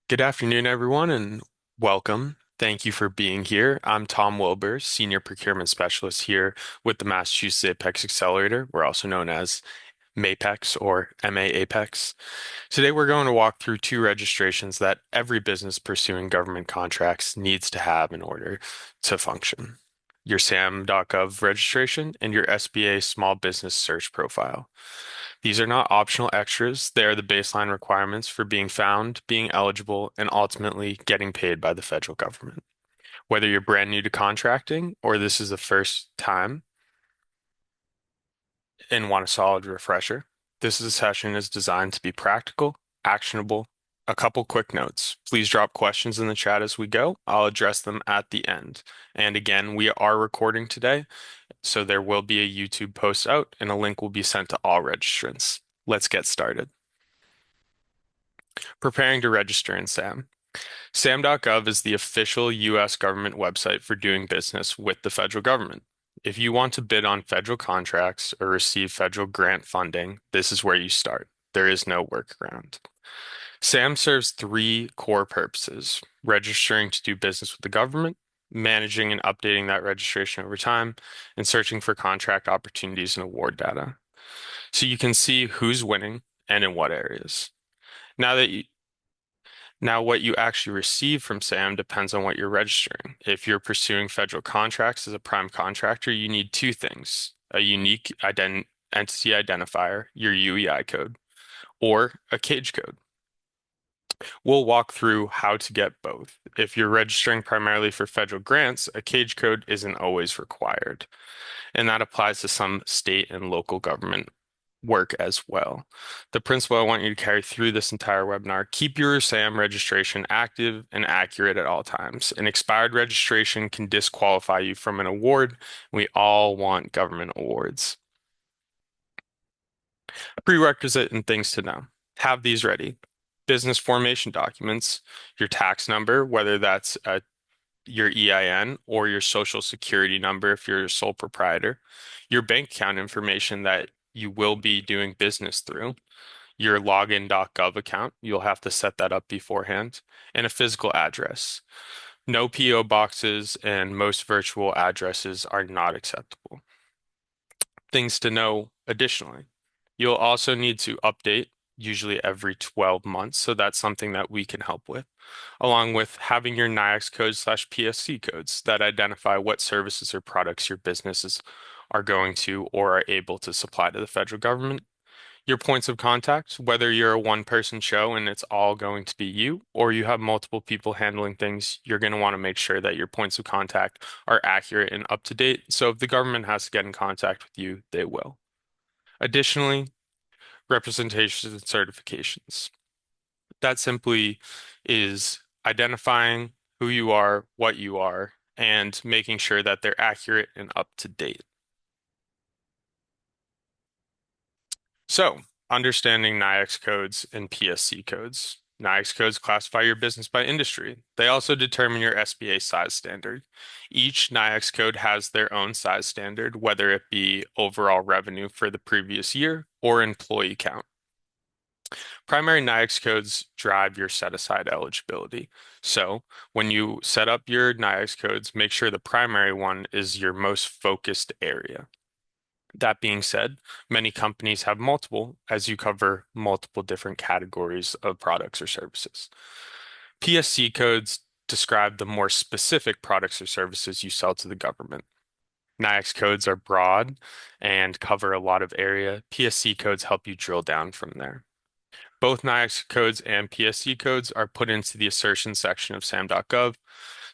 Good afternoon, everyone, and welcome. Thank you for being here. I'm Tom Wilbur, Senior Procurement Specialist here with the Massachusetts Apex Accelerator. We're also known as MAPEX or MAAPEX. Today, we're going to walk through two registrations that every business pursuing government contracts needs to have in order to function. Your SAM.gov registration and your SBA Small Business Search profile. These are not optional extras. They are the baseline requirements for being found, being eligible, and ultimately getting paid by the federal government. Whether you're brand new to contracting or this is the first time and want a solid refresher, this session is designed to be practical, actionable. A couple quick notes. Please drop questions in the chat as we go. I'll address them at the end. And again, we are recording today, so there will be a YouTube post out and a link will be sent to all registrants. Let's get started. Preparing to register in SAM. SAM.gov is the official U.S. government website for doing business with the federal government. If you want to bid on federal contracts or receive federal grant funding, this is where you start. There is no workaround. SAM serves three core purposes: registering to do business with the government, managing and updating that registration over time, and searching for contract opportunities and award data. So you can see who's winning and in what areas. Now that you, Now, what you actually receive from SAM depends on what you're registering. If you're pursuing federal contracts as a prime contractor, you need two things: a unique entity identifier, your UEI code, or a cage code. We'll walk through how to get both. If you're registering primarily for federal grants, a cage code isn't always required, and that applies to some state and local government work as well. The principle I want you to carry through this entire webinar: keep your SAM registration active and accurate at all times. An expired registration can disqualify you from an award. We all want government awards. Prerequisite and things to know. Have these ready. Business formation documents, your tax number, whether that's your EIN or your social security number if you're a sole proprietor, your bank account information that you will be doing business through, your login.gov account, you'll have to set that up beforehand, and a physical address. No PO boxes and most virtual addresses are not acceptable. Things to know additionally. You'll also need to update usually every 12 months, so that's something that we can help with, along with having your NAICS codes/PSC codes that identify what services or products your businesses are going to or are able to supply to the federal government. Your points of contact, whether you're a one-person show and it's all going to be you, or you have multiple people handling things, you're going to want to make sure that your points of contact are accurate and up to date. So if the government has to get in contact with you, they will. Additionally, representations and certifications. That simply is identifying who you are, what you are, and making sure that they're accurate and up to date. So, understanding NAICS codes and PSC codes. NAICS codes classify your business by industry. They also determine your SBA size standard. Each NAICS code has their own size standard, whether it be overall revenue for the previous year or employee count. Primary NAICS codes drive your set-aside eligibility. So when you set up your NAICS codes, make sure the primary one is your most focused area. That being said, many companies have multiple as you cover multiple different categories of products or services. PSC codes describe the more specific products or services you sell to the government. NAICS codes are broad and cover a lot of area. PSC codes help you drill down from there. Both NAICS codes and PSC codes are put into the assertion section of SAM.gov.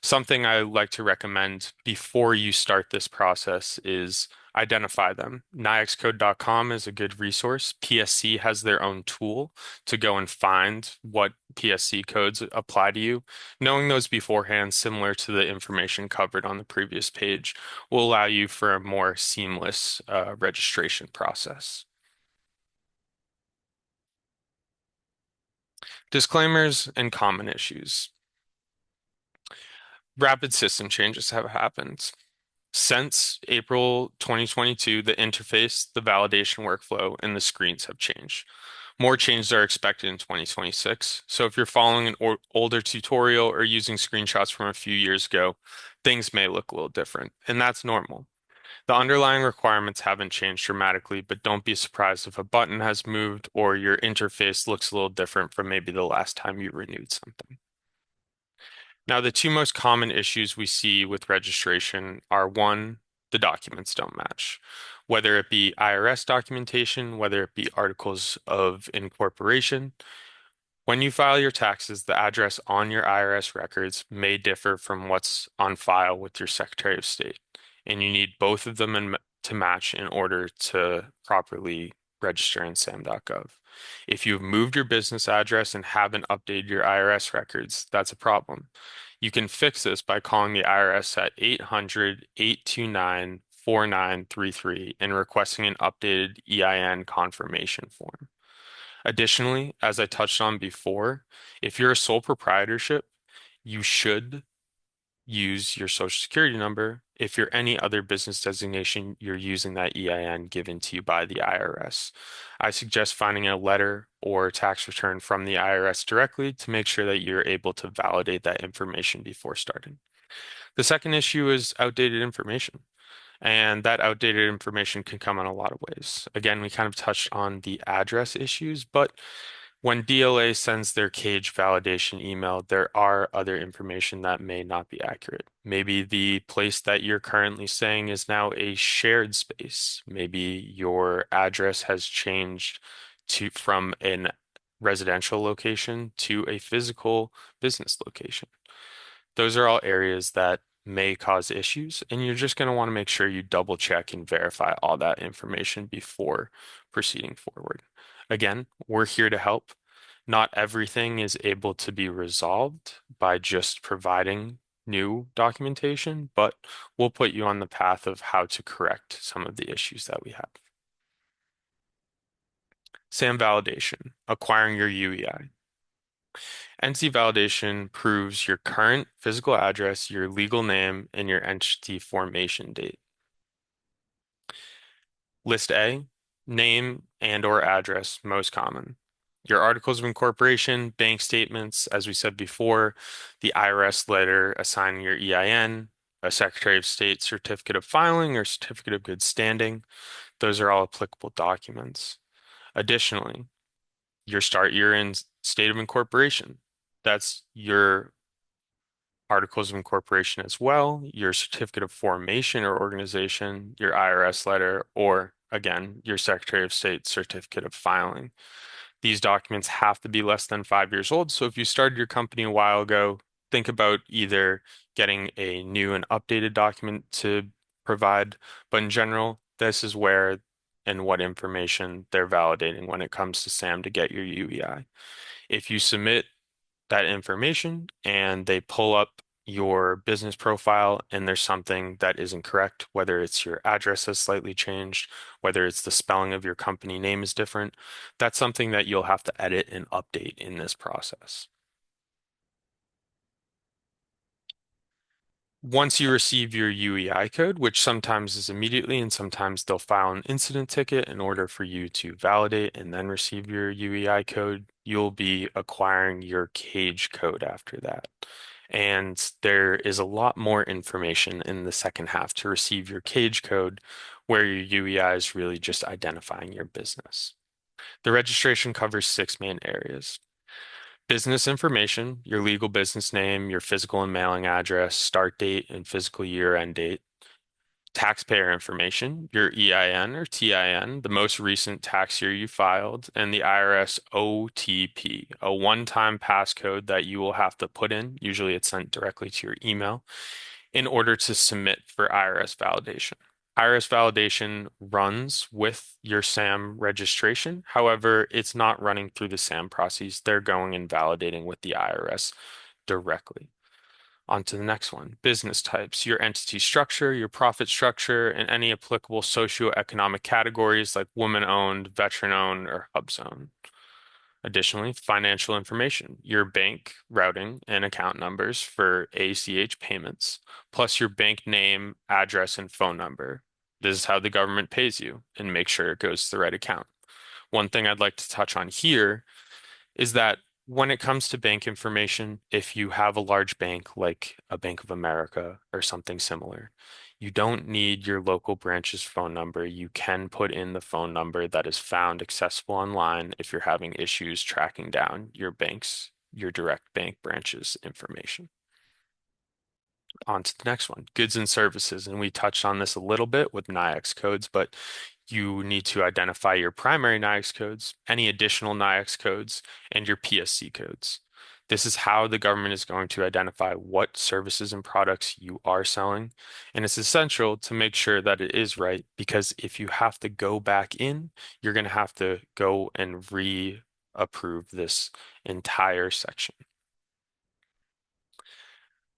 Something I like to recommend before you start this process is identify them. NAICScode.com is a good resource. PSC has their own tool to go and find what PSC codes apply to you. Knowing those beforehand, similar to the information covered on the previous page, will allow you for a more seamless registration process. Disclaimers and common issues. Rapid system changes have happened. Since April 2022, the interface, the validation workflow, and the screens have changed. More changes are expected in 2026. So if you're following an older tutorial or using screenshots from a few years ago, things may look a little different, and that's normal. The underlying requirements haven't changed dramatically, but don't be surprised if a button has moved or your interface looks a little different from maybe the last time you renewed something. Now, the two most common issues we see with registration are one, the documents don't match, whether it be IRS documentation, whether it be articles of incorporation. When you file your taxes, the address on your IRS records may differ from what's on file with your Secretary of State, and you need both of them to match in order to properly register in SAM.gov. If you've moved your business address and haven't updated your IRS records, that's a problem. You can fix this by calling the IRS at 800-829-4933 and requesting an updated EIN confirmation form. Additionally, as I touched on before, if you're a sole proprietorship, you should use your social security number. If you're any other business designation, you're using that EIN given to you by the IRS. I suggest finding a letter or tax return from the IRS directly to make sure that you're able to validate that information before starting. The second issue is outdated information. And that outdated information can come in a lot of ways. Again, we kind of touched on the address issues, but when DLA sends their cage validation email, there are other information that may not be accurate. Maybe the place that you're currently staying is now a shared space. Maybe your address has changed from a residential location to a physical business location. Those are all areas that may cause issues, and you're just going to want to make sure you double check and verify all that information before proceeding forward. Again, we're here to help. Not everything is able to be resolved by just providing new documentation, but we'll put you on the path of how to correct some of the issues that we have. SAM validation, acquiring your UEI. Entity validation proves your current physical address, your legal name, and your entity formation date. List A, name and/or address, most common. Your articles of incorporation, bank statements, as we said before, the IRS letter assigning your EIN, a Secretary of State certificate of filing or certificate of good standing. Those are all applicable documents. Additionally, your start year and state of incorporation. That's your articles of incorporation as well, your certificate of formation or organization, your IRS letter, or again, your Secretary of State certificate of filing. These documents have to be less than 5 years old. So if you started your company a while ago, think about either getting a new and updated document to provide, but in general, this is where and what information they're validating when it comes to SAM to get your UEI. If you submit that information and they pull up your business profile and there's something that isn't correct, whether it's your address has slightly changed, whether it's the spelling of your company name is different, that's something that you'll have to edit and update in this process. Once you receive your UEI code, which sometimes is immediately and sometimes they'll file an incident ticket in order for you to validate and then receive your UEI code, you'll be acquiring your cage code after that. And there is a lot more information in the second half to receive your cage code, where your UEI is really just identifying your business. The registration covers 6 main areas. Business information, your legal business name, your physical and mailing address, start date, and physical year-end date. Taxpayer information, your EIN or TIN, the most recent tax year you filed, and the IRS OTP, a one-time passcode that you will have to put in. Usually it's sent directly to your email in order to submit for IRS validation. IRS validation runs with your SAM registration. However, it's not running through the SAM process. They're going and validating with the IRS directly. On to the next one, business types, your entity structure, your profit structure, and any applicable socioeconomic categories like woman-owned, veteran-owned, or hub-zone. Additionally, financial information, your bank routing and account numbers for ACH payments, plus your bank name, address, and phone number. This is how the government pays you, and make sure it goes to the right account. one thing I'd like to touch on here is that when it comes to bank information, if you have a large bank like a Bank of America or something similar, you don't need your local branch's phone number. You can put in the phone number that is found accessible online if you're having issues tracking down your direct bank branch's information. On to the next one, goods and services. And we touched on this a little bit with NAICS codes, but you need to identify your primary NAICS codes, any additional NAICS codes, and your PSC codes. This is how the government is going to identify what services and products you are selling. And it's essential to make sure that it is right, because if you have to go back in, you're going to have to go and re-approve this entire section.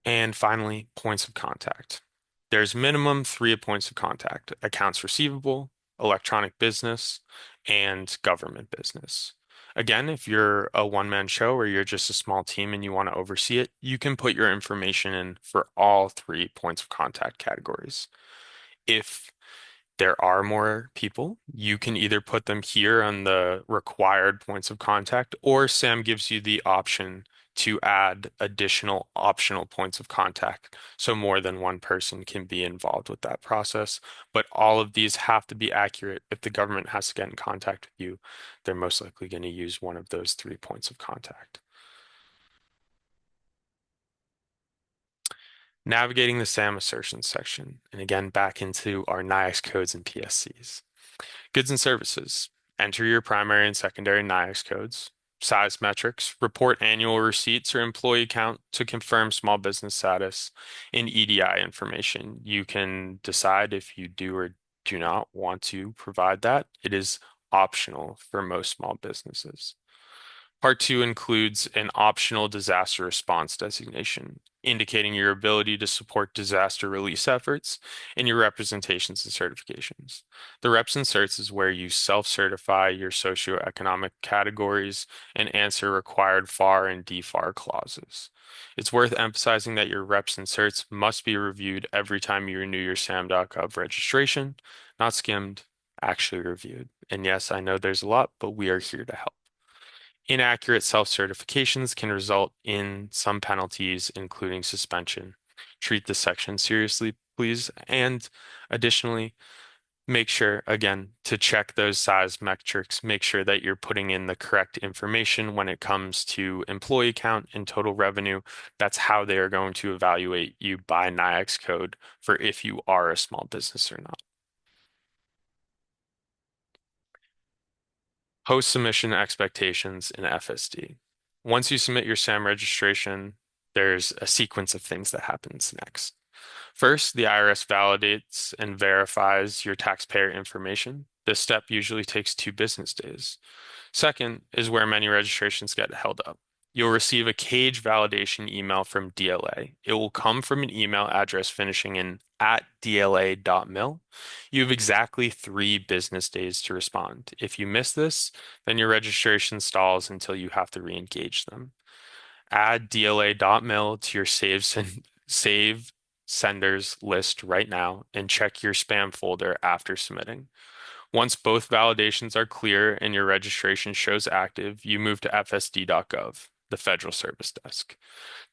And finally, points of contact. There's minimum 3 points of contact: accounts receivable, electronic business, and government business. Again, if you're a one-man show or you're just a small team and you want to oversee it, you can put your information in for all 3 points of contact categories. If there are more people, you can either put them here on the required points of contact, or Sam gives you the option to add additional optional points of contact so more than one person can be involved with that process. But all of these have to be accurate. If the government has to get in contact with you, they're most likely going to use one of those 3 points of contact. Navigating the SAM assertion section, and again back into our NAICS codes and PSCs. Goods and services. Enter your primary and secondary NAICS codes. Size metrics. Report annual receipts or employee count to confirm small business status. In EDI information, you can decide if you do or do not want to provide that. It is optional for most small businesses. Part two includes an optional disaster response designation, indicating your ability to support disaster release efforts and your representations and certifications. The reps and certs is where you self-certify your socioeconomic categories and answer required FAR and DFAR clauses. It's worth emphasizing that your reps and certs must be reviewed every time you renew your SAM.gov registration, not skimmed, actually reviewed. And yes, I know there's a lot, but we are here to help. Inaccurate self-certifications can result in some penalties, including suspension. Treat this section seriously, please. And additionally, make sure, again, to check those size metrics, make sure that you're putting in the correct information when it comes to employee count and total revenue. That's how they are going to evaluate you by NAICS code for if you are a small business or not. Post-submission expectations in FSD. Once you submit your SAM registration, there's a sequence of things that happens next. First, the IRS validates and verifies your taxpayer information. This step usually takes 2 business days. Second is where many registrations get held up. You'll receive a cage validation email from DLA. It will come from an email address finishing in @dla.mil. You have exactly 3 business days to respond. If you miss this, then your registration stalls until you have to re-engage them. Add DLA.mil to your save senders list right now and check your spam folder after submitting. Once both validations are clear and your registration shows active, you move to FSD.gov, the Federal Service Desk.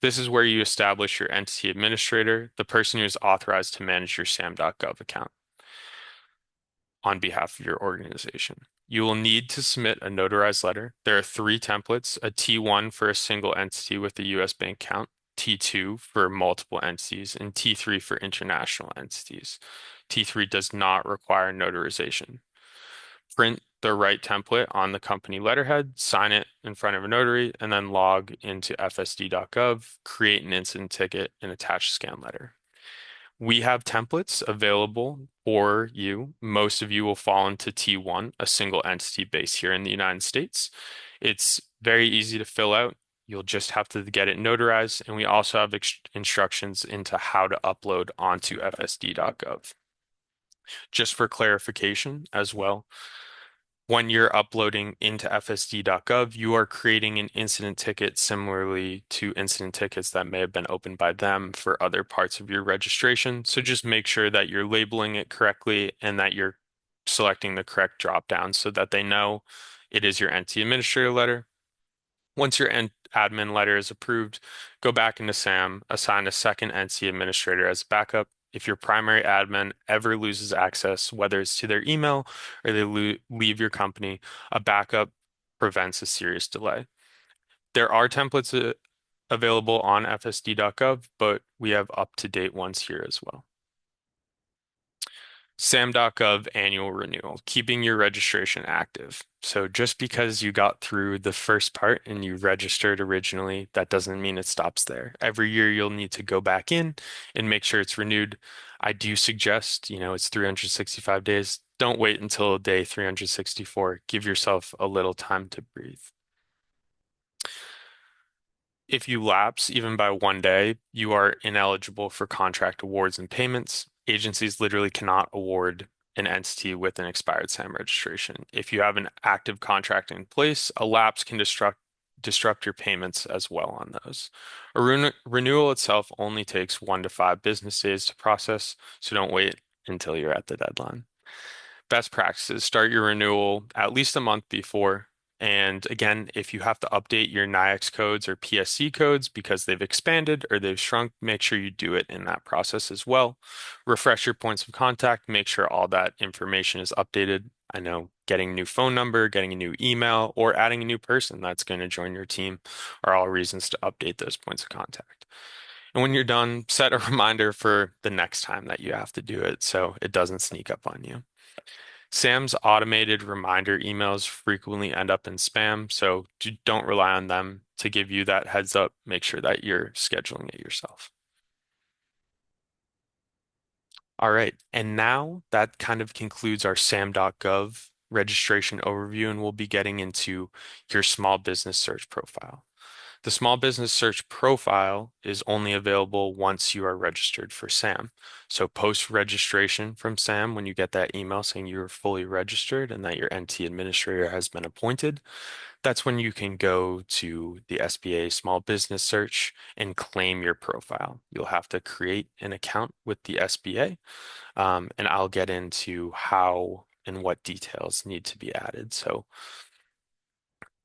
This is where you establish your entity administrator, the person who is authorized to manage your SAM.gov account on behalf of your organization. You will need to submit a notarized letter. There are 3 templates: a T1 for a single entity with a U.S. bank account, T2 for multiple entities, and T3 for international entities. T3 does not require notarization. Print the right template on the company letterhead, sign it in front of a notary, and then log into FSD.gov, create an incident ticket, and attach a scan letter. We have templates available for you. Most of you will fall into T1, a single entity based here in the United States. It's very easy to fill out. You'll just have to get it notarized, and we also have instructions into how to upload onto FSD.gov. Just for clarification as well, when you're uploading into FSD.gov, you are creating an incident ticket similarly to incident tickets that may have been opened by them for other parts of your registration. So just make sure that you're labeling it correctly and that you're selecting the correct drop down so that they know It is your NT administrator letter. Once your admin letter is approved, go back into SAM, assign a second NC administrator as backup. If your primary admin ever loses access, whether it's to their email or they leave your company, a backup prevents a serious delay. There are templates available on FSD.gov, but we have up-to-date ones here as well. SAM.gov annual renewal, keeping your registration active. So just because you got through the first part and you registered originally, that doesn't mean it stops there. Every year you'll need to go back in and make sure it's renewed. I do suggest, it's 365 days. Don't wait until day 364. Give yourself a little time to breathe. If you lapse even by 1 day, you are ineligible for contract awards and payments. Agencies literally cannot award an entity with an expired SAM registration. If you have an active contract in place, a lapse can disrupt your payments as well on those. A renewal itself only takes 1 to 5 business days to process, so don't wait until you're at the deadline. Best practices, start your renewal at least a month before. And again, if you have to update your NAICS codes or PSC codes because they've expanded or they've shrunk, make sure you do it in that process as well. Refresh your points of contact, make sure all that information is updated. I know getting a new phone number, getting a new email, or adding a new person that's going to join your team are all reasons to update those points of contact. And when you're done, set a reminder for the next time that you have to do it so it doesn't sneak up on you. Sam's automated reminder emails frequently end up in spam, so don't rely on them to give you that heads up. Make sure that you're scheduling it yourself. All right, and now that kind of concludes our SAM.gov registration overview, and we'll be getting into your small business search profile. The small business search profile is only available once you are registered for SAM. So post-registration from SAM, when you get that email saying you're fully registered and that your NT administrator has been appointed, that's when you can go to the SBA Small Business Search and claim your profile. You'll have to create an account with the SBA, and I'll get into how and what details need to be added. So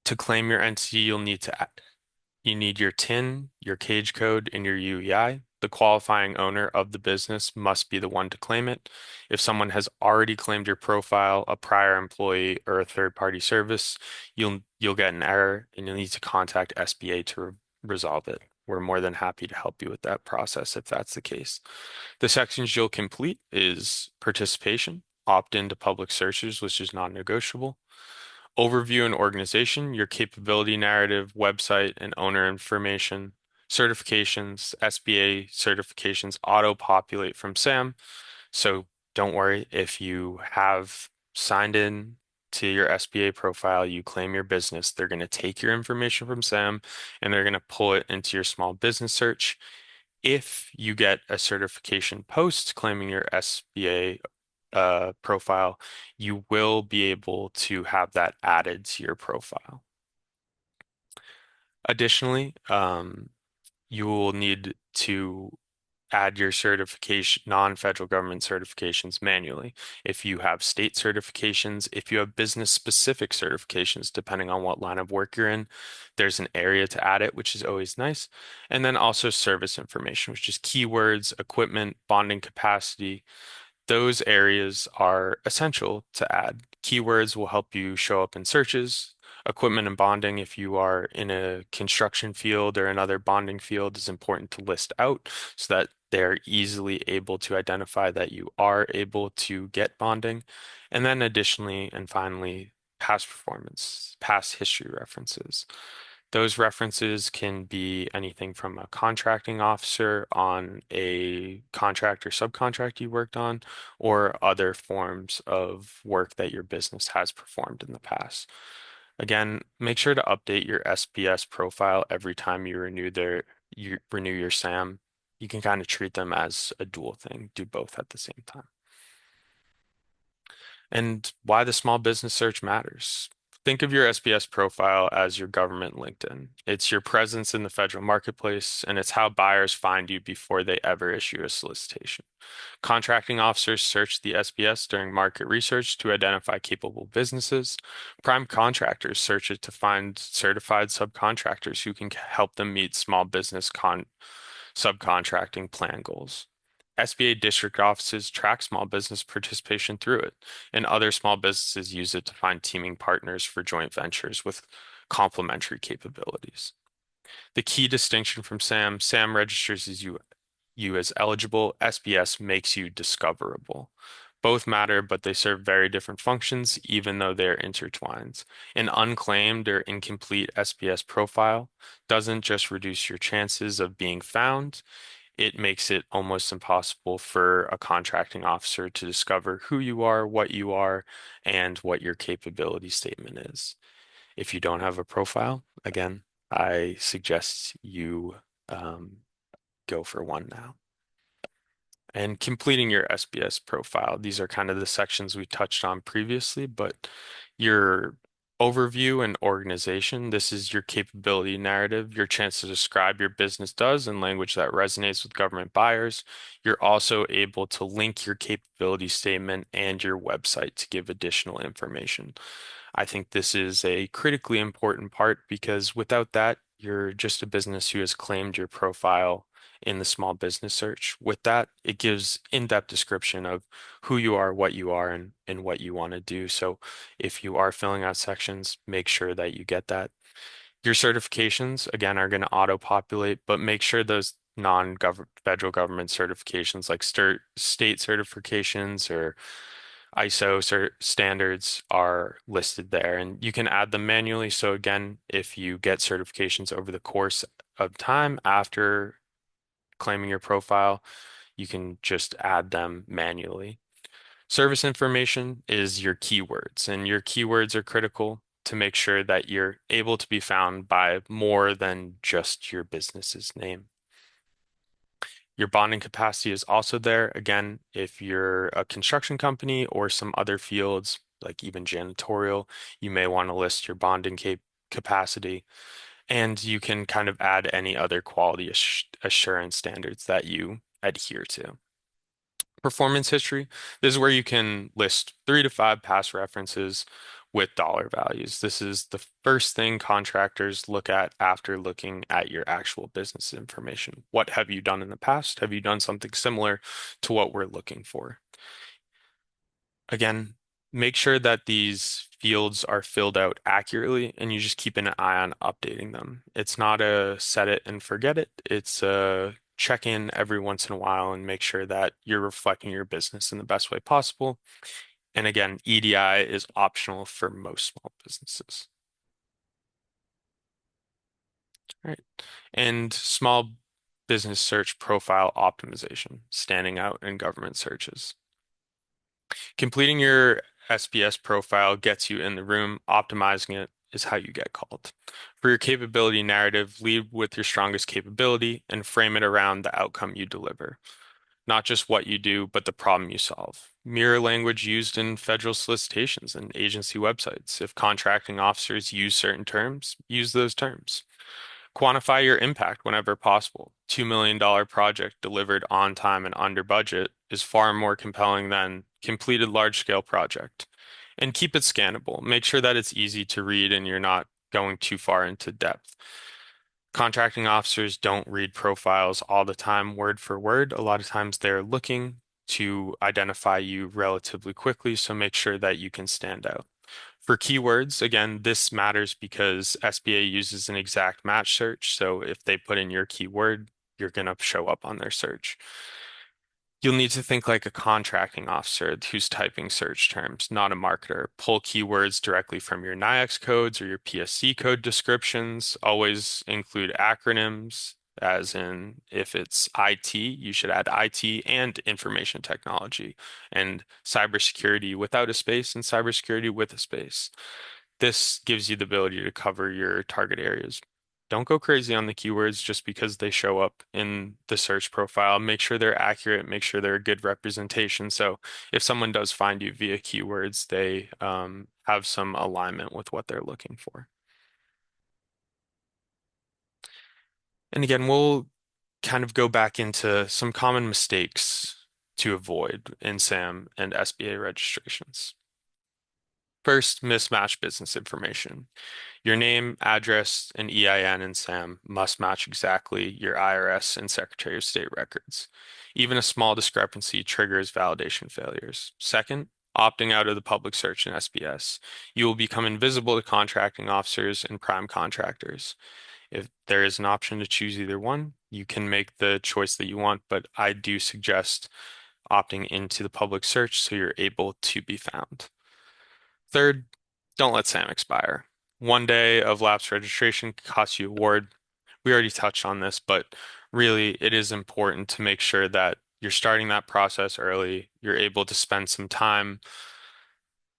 to claim your entity, you need your TIN, your cage code, and your UEI. The qualifying owner of the business must be the one to claim it. If someone has already claimed your profile, a prior employee, or a third-party service, you'll get an error and you'll need to contact SBA to resolve it. We're more than happy to help you with that process if that's the case. The sections you'll complete is participation, opt into public searches, which is non-negotiable. Overview and organization, your capability narrative, website, and owner information. Certifications, SBA certifications auto-populate from SAM. So don't worry if you have signed in to your SBA profile, you claim your business, they're going to take your information from SAM and they're going to pull it into your small business search. If you get a certification post claiming your SBA profile, you will be able to have that added to your profile. Additionally, you will need to add your certification, non-federal government certifications manually. If you have state certifications, if you have business-specific certifications, depending on what line of work you're in, there's an area to add it, which is always nice. And then also service information, which is keywords, equipment, bonding capacity, those areas are essential to add. Keywords will help you show up in searches. Equipment and bonding, if you are in a construction field or another bonding field, is important to list out so that they're easily able to identify that you are able to get bonding. And then additionally, and finally, past performance, past history references. Those references can be anything from a contracting officer on a contract or subcontract you worked on, or other forms of work that your business has performed in the past. Again, make sure to update your SBS profile every time you renew your SAM. You can kind of treat them as a dual thing, do both at the same time. And why the small business search matters. Think of your SBS profile as your government LinkedIn. It's your presence in the federal marketplace, and it's how buyers find you before they ever issue a solicitation. Contracting officers search the SBS during market research to identify capable businesses. Prime contractors search it to find certified subcontractors who can help them meet small business subcontracting plan goals. SBA district offices track small business participation through it, and other small businesses use it to find teaming partners for joint ventures with complementary capabilities. The key distinction from SAM registers you as eligible, SBS makes you discoverable. Both matter, but they serve very different functions, even though they're intertwined. An unclaimed or incomplete SBS profile doesn't just reduce your chances of being found, it makes it almost impossible for a contracting officer to discover who you are, and what your capability statement is. If you don't have a profile, again, I suggest you go for one now. And completing your SBS profile. These are kind of the sections we touched on previously, but your overview and organization, this is your capability narrative, your chance to describe your business does in language that resonates with government buyers. You're also able to link your capability statement and your website to give additional information. I think this is a critically important part because without that, you're just a business who has claimed your profile in the small business search. With that, it gives in-depth description of who you are, and what you want to do. So if you are filling out sections, make sure that you get that. Your certifications, again, are going to auto-populate, but make sure those non-federal government certifications like state certifications or ISO standards are listed there, and you can add them manually. So again, if you get certifications over the course of time after claiming your profile, you can just add them manually. Service information is your keywords, and your keywords are critical to make sure that you're able to be found by more than just your business's name. Your bonding capacity is also there. Again, if you're a construction company or some other fields, like even janitorial, you may want to list your bonding capacity, and you can kind of add any other quality assurance standards that you adhere to. Performance history, this is where you can list 3 to 5 past references with dollar values. This is the first thing contractors look at after looking at your actual business information. What have you done in the past? Have you done something similar to what we're looking for? Again, make sure that these fields are filled out accurately and you just keep an eye on updating them. It's not a set it and forget it. It's a check in every once in a while and make sure that you're reflecting your business in the best way possible. And again, EDI is optional for most small businesses. All right. And small business search profile optimization, standing out in government searches. Completing your SBS profile gets you in the room. Optimizing it is how you get called. For your capability narrative, lead with your strongest capability and frame it around the outcome you deliver. Not just what you do, but the problem you solve. Mirror language used in federal solicitations and agency websites. If contracting officers use certain terms, use those terms. Quantify your impact whenever possible. $2 million project delivered on time and under budget is far more compelling than completed large-scale project. And keep it scannable. Make sure that it's easy to read and you're not going too far into depth. Contracting officers don't read profiles all the time word for word. A lot of times they're looking to identify you relatively quickly, so make sure that you can stand out. For keywords, again, this matters because SBA uses an exact match search. So if they put in your keyword, you're going to show up on their search. You'll need to think like a contracting officer who's typing search terms, not a marketer. Pull keywords directly from your NAICS codes or your PSC code descriptions. Always include acronyms, as in if it's IT, you should add IT and information technology, and cybersecurity without a space and cybersecurity with a space. This gives you the ability to cover your target areas. Don't go crazy on the keywords just because they show up in the search profile. Make sure they're accurate, make sure they're a good representation. So if someone does find you via keywords, they have some alignment with what they're looking for. And again, we'll kind of go back into some common mistakes to avoid in SAM and SBA registrations. First, mismatch business information. Your name, address, and EIN in SAM must match exactly your IRS and Secretary of State records. Even a small discrepancy triggers validation failures. Second, opting out of the public search in SBS. You will become invisible to contracting officers and prime contractors. If there is an option to choose either one, you can make the choice that you want, but I do suggest opting into the public search so you're able to be found. Third, don't let SAM expire. 1 day of lapse registration could cost you a award. We already touched on this, but really it is important to make sure that you're starting that process early. You're able to spend some time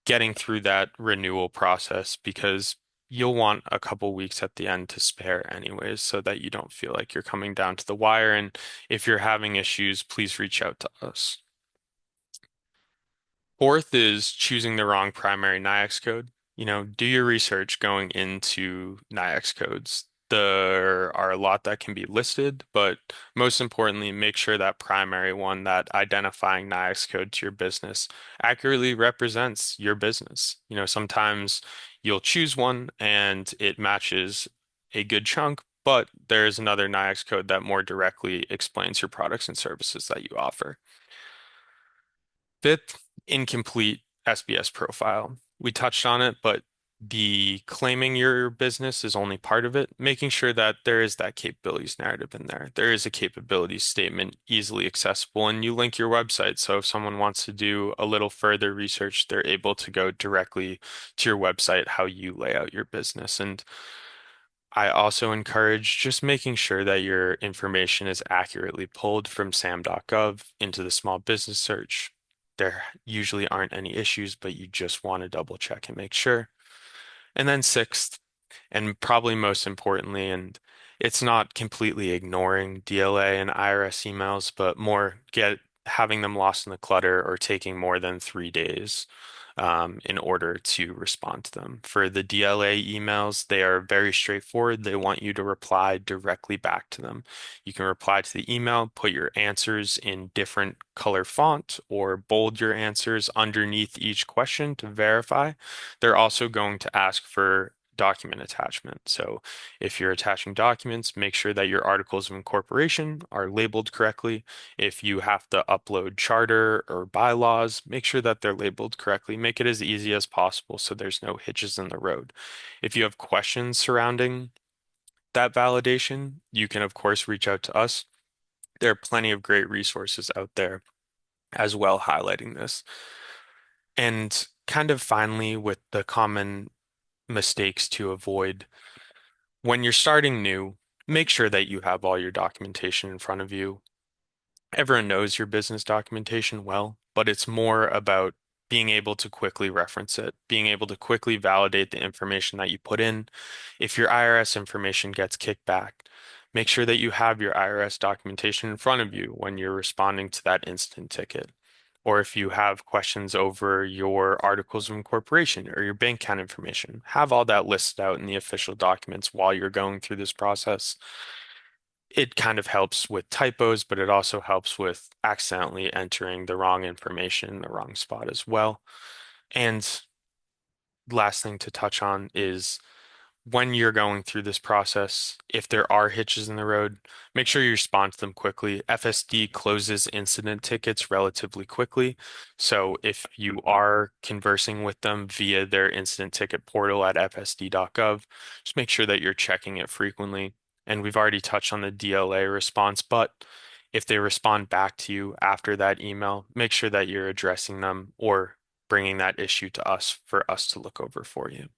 getting through that renewal process because you'll want a couple weeks at the end to spare anyways, so that you don't feel like you're coming down to the wire. And if you're having issues, please reach out to us. Fourth is choosing the wrong primary NAICS code. Do your research going into NAICS codes. There are a lot that can be listed, but most importantly, make sure that primary one, that identifying NAICS code to your business, accurately represents your business. Sometimes you'll choose one and it matches a good chunk, but there's another NAICS code that more directly explains your products and services that you offer. Fifth, incomplete SBS profile. We touched on it, but the claiming your business is only part of it, making sure that there is that capabilities narrative in there. There is a capabilities statement easily accessible, and you link your website. So if someone wants to do a little further research, they're able to go directly to your website, how you lay out your business. And I also encourage just making sure that your information is accurately pulled from SAM.gov into the small business search. There usually aren't any issues, but you just want to double check and make sure. And then sixth, and probably most importantly, and it's not completely ignoring DLA and IRS emails, but more having them lost in the clutter or taking more than 3 days in order to respond to them. For the DLA emails, they are very straightforward. They want you to reply directly back to them. You can reply to the email, put your answers in different color font, or bold your answers underneath each question to verify. They're also going to ask for document attachment. So if you're attaching documents, make sure that your articles of incorporation are labeled correctly. If you have to upload charter or bylaws, make sure that they're labeled correctly. Make it as easy as possible so there's no hitches in the road. If you have questions surrounding that validation, you can, of course, reach out to us. There are plenty of great resources out there as well highlighting this. And kind of finally, with the common mistakes to avoid when you're starting new, make sure that you have all your documentation in front of you. Everyone knows your business documentation well, but it's more about being able to quickly reference it, being able to quickly validate the information that you put in. If your IRS information gets kicked back, make sure that you have your IRS documentation in front of you when you're responding to that instant ticket. Or if you have questions over your articles of incorporation or your bank account information, have all that listed out in the official documents while you're going through this process. It kind of helps with typos, but it also helps with accidentally entering the wrong information in the wrong spot as well. And last thing to touch on is when you're going through this process, if there are hitches in the road, make sure you respond to them quickly. FSD closes incident tickets relatively quickly. So if you are conversing with them via their incident ticket portal at fsd.gov, just make sure that you're checking it frequently. And we've already touched on the DLA response, but if they respond back to you after that email, make sure that you're addressing them or bringing that issue to us for us to look over for you.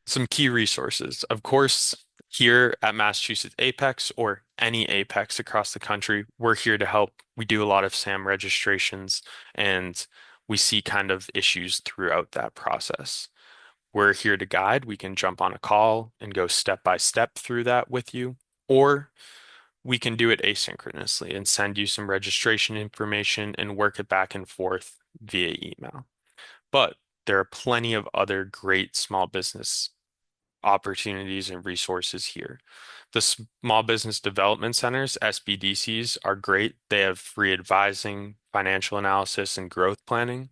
Some key resources. Of course, here at Massachusetts Apex or any Apex across the country, we're here to help. We do a lot of SAM registrations and we see kind of issues throughout that process. We're here to guide. We can jump on a call and go step by step through that with you, or we can do it asynchronously and send you some registration information and work it back and forth via email. but there are plenty of other great small business opportunities and resources here. The Small Business Development Centers, SBDCs, are great. They have free advising, financial analysis, and growth planning.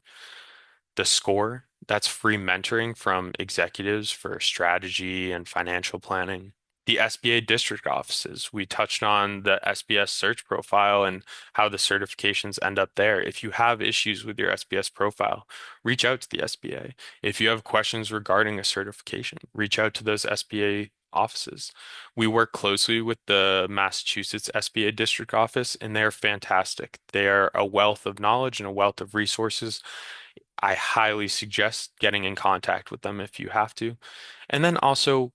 The Score, that's free mentoring from executives for strategy and financial planning. The SBA district offices, we touched on the SBS search profile and how the certifications end up there. If you have issues with your SBS profile, reach out to the SBA. If you have questions regarding a certification, reach out to those SBA offices. We work closely with the Massachusetts SBA district office, and they're fantastic. They are a wealth of knowledge and a wealth of resources. I highly suggest getting in contact with them if you have to. And then also,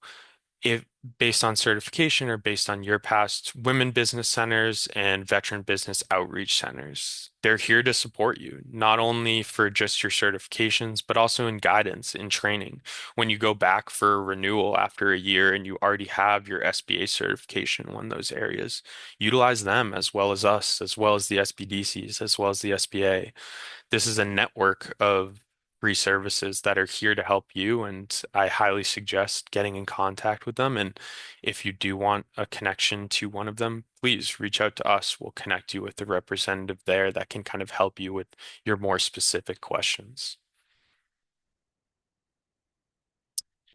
if based on certification or based on your past, women business centers and veteran business outreach centers, they're here to support you, not only for just your certifications, but also in guidance, in training. When you go back for renewal after a year and you already have your SBA certification in one of those areas, utilize them as well as us, as well as the SBDCs, as well as the SBA. This is a network of free services that are here to help you, and I highly suggest getting in contact with them. And if you do want a connection to one of them, please reach out to us. We'll connect you with the representative there that can kind of help you with your more specific questions.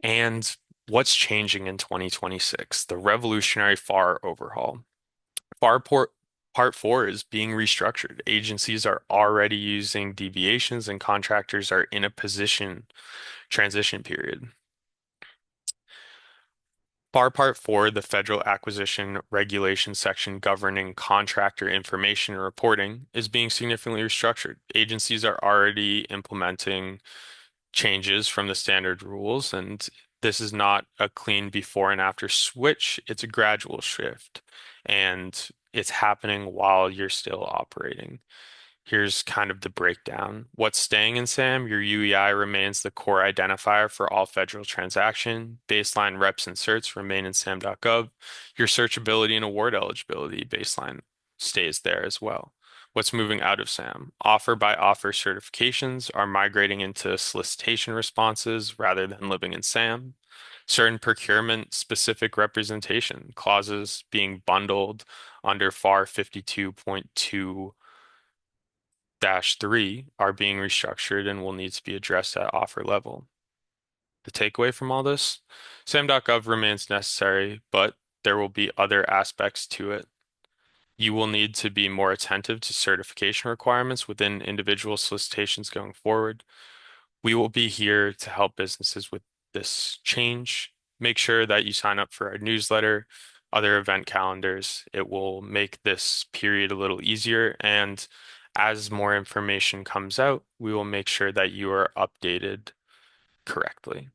And what's changing in 2026? The revolutionary FAR overhaul. FAR port Part 4 is being restructured. Agencies are already using deviations and contractors are in a position transition period. FAR Part 4, the Federal Acquisition Regulation section governing contractor information and reporting, is being significantly restructured. Agencies are already implementing changes from the standard rules, and this is not a clean before and after switch. It's a gradual shift, and it's happening while you're still operating. Here's kind of the breakdown. What's staying in SAM? Your UEI remains the core identifier for all federal transaction. Baseline reps and certs remain in SAM.gov. Your searchability and award eligibility baseline stays there as well. What's moving out of SAM? Offer by offer certifications are migrating into solicitation responses rather than living in SAM. Certain procurement specific representation clauses being bundled under FAR 52.2 3 are being restructured and will need to be addressed at offer level. The takeaway from all this, SAM.gov remains necessary, but there will be other aspects to it. You will need to be more attentive to certification requirements within individual solicitations going forward. We will be here to help businesses with this change. Make sure that you sign up for our newsletter, other event calendars. It will make this period a little easier. And as more information comes out, we will make sure that you are updated correctly.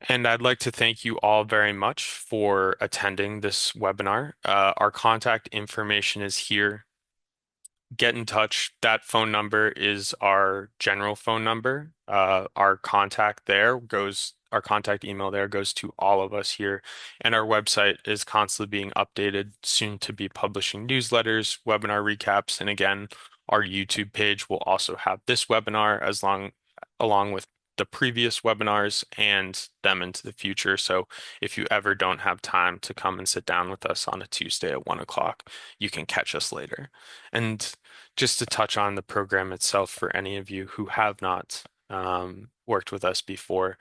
And I'd like to thank you all very much for attending this webinar. Our contact information is here. Get in touch. That phone number is our general phone number. Our contact email there goes to all of us here. And our website is constantly being updated, soon to be publishing newsletters, webinar recaps. And again, our YouTube page will also have this webinar along with the previous webinars and them into the future. So if you ever don't have time to come and sit down with us on a Tuesday at 1 o'clock, you can catch us later. And just to touch on the program itself for any of you who have not worked with us before,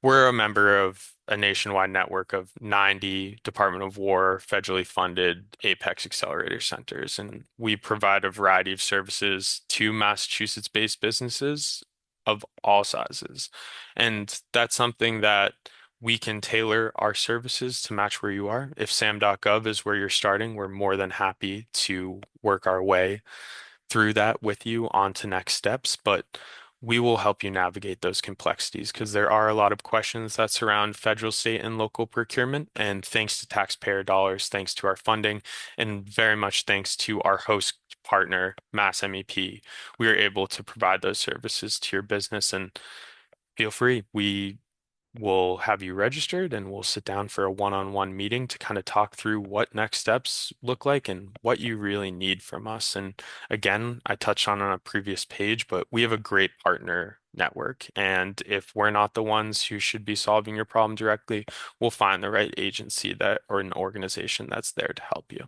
we're a member of a nationwide network of 90 Department of War federally funded APEX accelerator centers, and we provide a variety of services to Massachusetts-based businesses of all sizes. And that's something that we can tailor our services to match where you are. If SAM.gov is where you're starting, we're more than happy to work our way through that with you on to next steps, but we will help you navigate those complexities because there are a lot of questions that surround federal, state, and local procurement. And thanks to taxpayer dollars, thanks to our funding, and very much thanks to our host partner, Mass MEP, we are able to provide those services to your business. And feel free. We'll have you registered and we'll sit down for a one-on-one meeting to kind of talk through what next steps look like and what you really need from us. And again, I touched on a previous page, but we have a great partner network. And if we're not the ones who should be solving your problem directly, we'll find the right agency that or an organization that's there to help you.